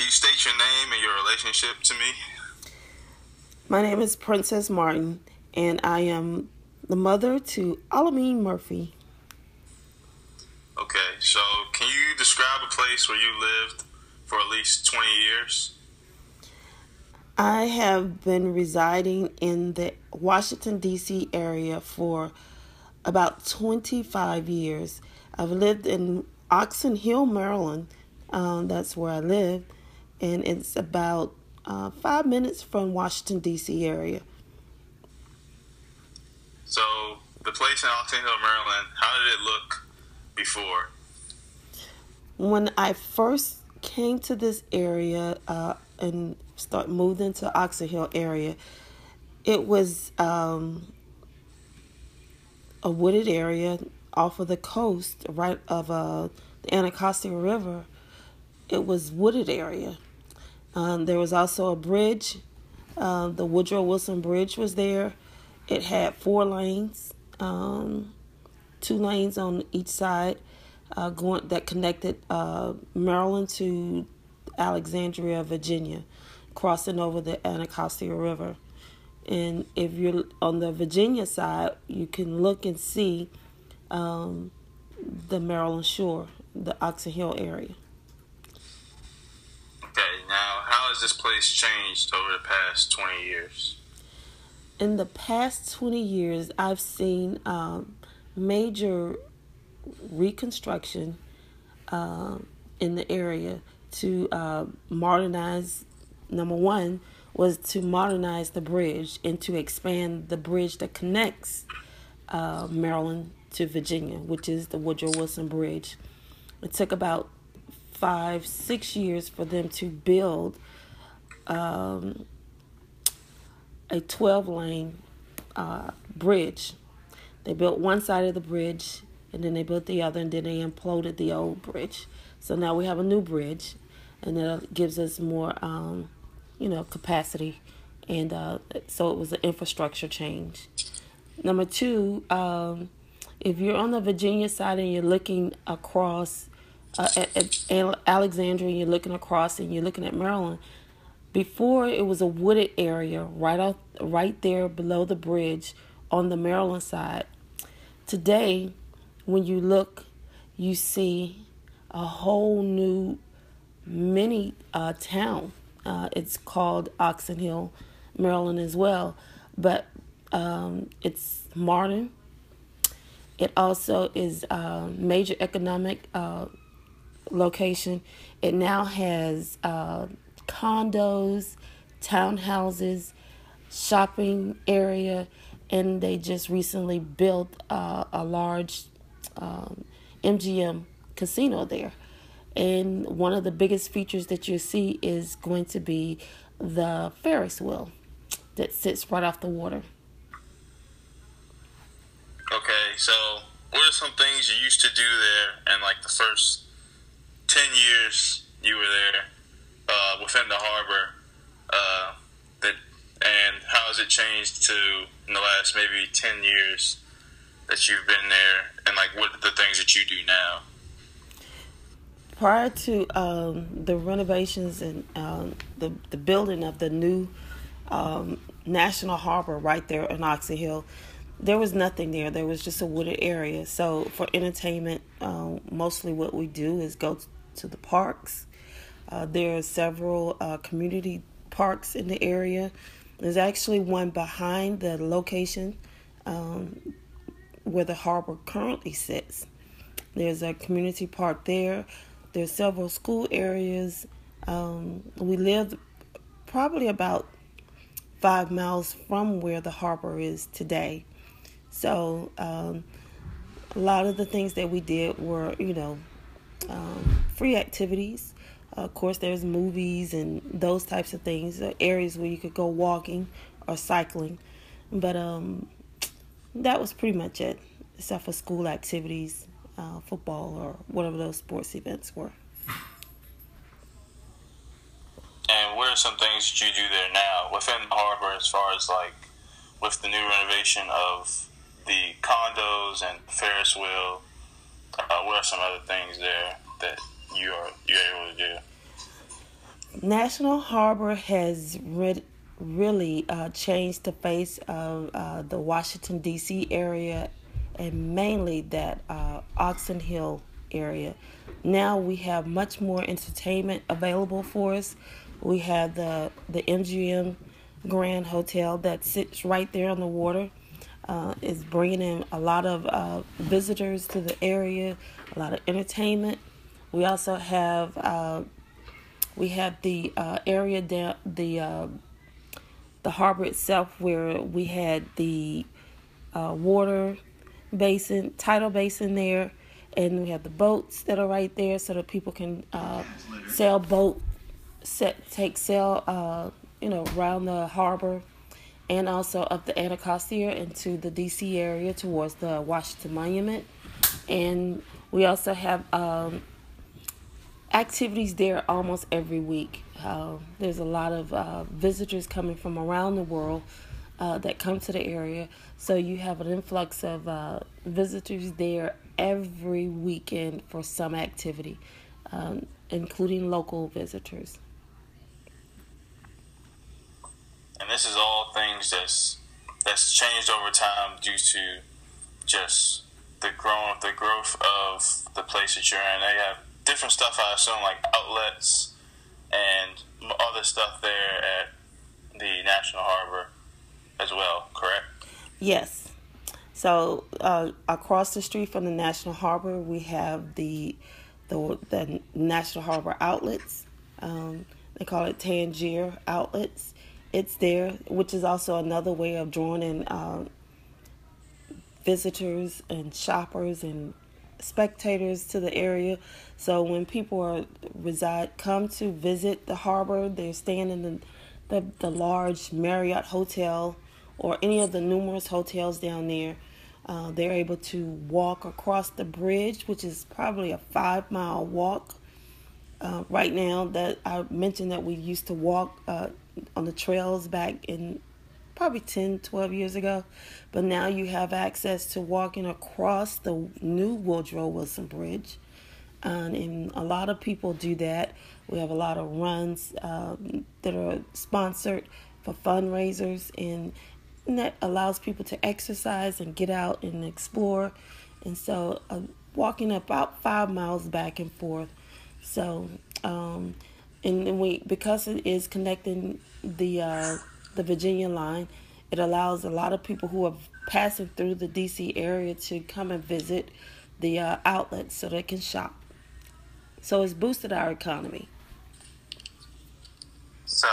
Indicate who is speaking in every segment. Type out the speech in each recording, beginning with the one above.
Speaker 1: you state your name and your relationship to me?
Speaker 2: My name is Princess Martin, and I am the mother to Alameen Murphy.
Speaker 1: Okay, so can you describe a place where you lived for at least 20 years?
Speaker 2: I have been residing in the Washington, D.C. area for about 25 years. I've lived in Oxon Hill, Maryland. That's where I live, and it's about 5 minutes from Washington, D.C. area.
Speaker 1: So the place in Oxon Hill, Maryland, how did it look before?
Speaker 2: When I first came to this area and moved into Oxon Hill area, it was a wooded area off of the coast, right of the Anacostia River. It was wooded area. There was also a bridge. The Woodrow Wilson Bridge was there. It had 4 lanes, 2 lanes on each side, that connected Maryland to Alexandria, Virginia, crossing over the Anacostia River. And if you're on the Virginia side, you can look and see the Maryland shore, the Oxon Hill area.
Speaker 1: Okay, now how has this place changed over the past 20 years?
Speaker 2: In the past 20 years, I've seen major reconstruction in the area to modernize. Number one was to modernize the bridge and to expand the bridge that connects Maryland to Virginia, which is the Woodrow Wilson Bridge. It took about 5-6 years for them to build a 12-lane bridge. They built one side of the bridge, and then they built the other, and then they imploded the old bridge. So now we have a new bridge, and that gives us more, capacity. And so it was an infrastructure change. Number two, if you're on the Virginia side and you're looking across at Alexandria, and you're looking across and you're looking at Maryland, before it was a wooded area right there below the bridge on the Maryland side. Today, when you look, you see a whole new mini town. It's called Oxon Hill, Maryland as well, but it's modern. It also is a major economic location. It now has condos, townhouses, shopping area, and they just recently built a large MGM casino there. And one of the biggest features that you see is going to be the Ferris wheel that sits right off the water.
Speaker 1: Okay, so what are some things you used to do there in like the first 10 years you were there within the harbor, and how has it changed to in the last maybe 10 years that you've been there, and like what are the things that you do now?
Speaker 2: Prior to the renovations and the building of the new National Harbor right there in Oxon Hill, there was nothing there. There was just a wooded area. So for entertainment, mostly what we do is go to the parks. There are several community parks in the area. There's actually one behind the location where the harbor currently sits. There's a community park there. There's several school areas. We live probably about 5 miles from where the harbor is today. So a lot of the things that we did were, free activities. Of course, there's movies and those types of things, areas where you could go walking or cycling. But that was pretty much it, except for school activities, football, or whatever those sports events were.
Speaker 1: And what are some things that you do there now within the harbor, as far as like with the new renovation of the condos and Ferris wheel? What are some other things there that you're able to do?
Speaker 2: National Harbor has really changed the face of the Washington, D.C. area, and mainly that Oxon Hill area. Now we have much more entertainment available for us. We have the MGM Grand Hotel that sits right there on the water. Is bringing in a lot of visitors to the area, a lot of entertainment. We also have the area down the harbor itself where we had the water basin, tidal basin there, and we have the boats that are right there so that people can sail around the harbor, and also up the Anacostia into the D.C. area towards the Washington Monument. And we also have activities there almost every week. There's a lot of visitors coming from around the world that come to the area. So you have an influx of visitors there every weekend for some activity, including local visitors.
Speaker 1: And this is all things that's changed over time due to just the growth of the place that you're in. They have different stuff, I assume, like outlets and other stuff there at the National Harbor as well, correct?
Speaker 2: Yes. So across the street from the National Harbor, we have the National Harbor outlets. They call it Tangier outlets. It's there, which is also another way of drawing in visitors and shoppers and spectators to the area. So when people come to visit the harbor, they're staying in the large Marriott hotel or any of the numerous hotels down there. They're able to walk across the bridge, which is probably a 5-mile walk. Right now, that I mentioned that we used to walk on the trails back in probably 10, 12 years ago. But now you have access to walking across the new Woodrow Wilson Bridge. And a lot of people do that. We have a lot of runs that are sponsored for fundraisers, and that allows people to exercise and get out and explore. And so walking about 5 miles back and forth. So, because it is connecting the Virginia line, it allows a lot of people who are passing through the D.C. area to come and visit the outlets so they can shop. So it's boosted our economy.
Speaker 1: So,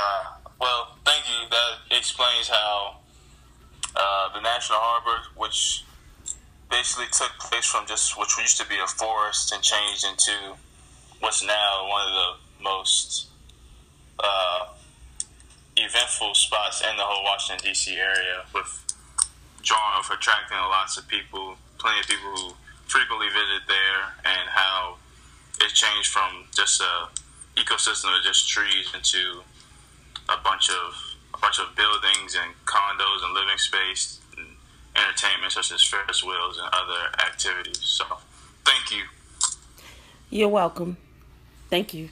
Speaker 1: well, thank you. That explains how the National Harbor, which basically took place from just which used to be a forest and changed into what's now one of the most eventful spots in the whole Washington, D.C. area, with attracting lots of people, plenty of people who frequently visit there, and how it changed from just a ecosystem of just trees into a bunch of buildings and condos and living space and entertainment such as Ferris wheels and other activities. So, thank you.
Speaker 2: You're welcome. Thank you.